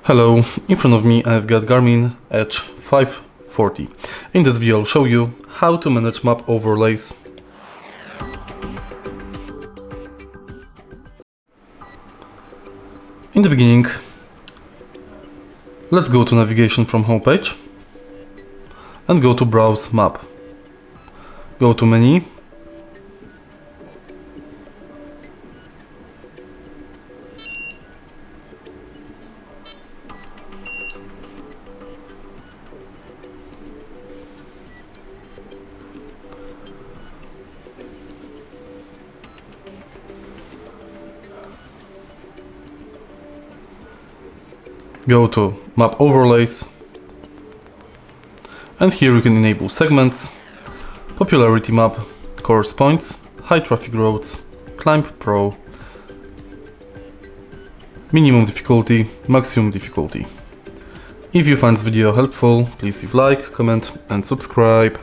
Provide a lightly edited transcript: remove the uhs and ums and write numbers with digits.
Hello, in front of me I've got Garmin Edge 540. In this video I'll show you how to manage map overlays. In the beginning, let's go to navigation from homepage and go to browse map. Go to menu, go to map overlays, and here you can enable segments, popularity map, course points, high traffic roads, climb pro, minimum difficulty, maximum difficulty. If you find this video helpful, please leave like, comment and subscribe.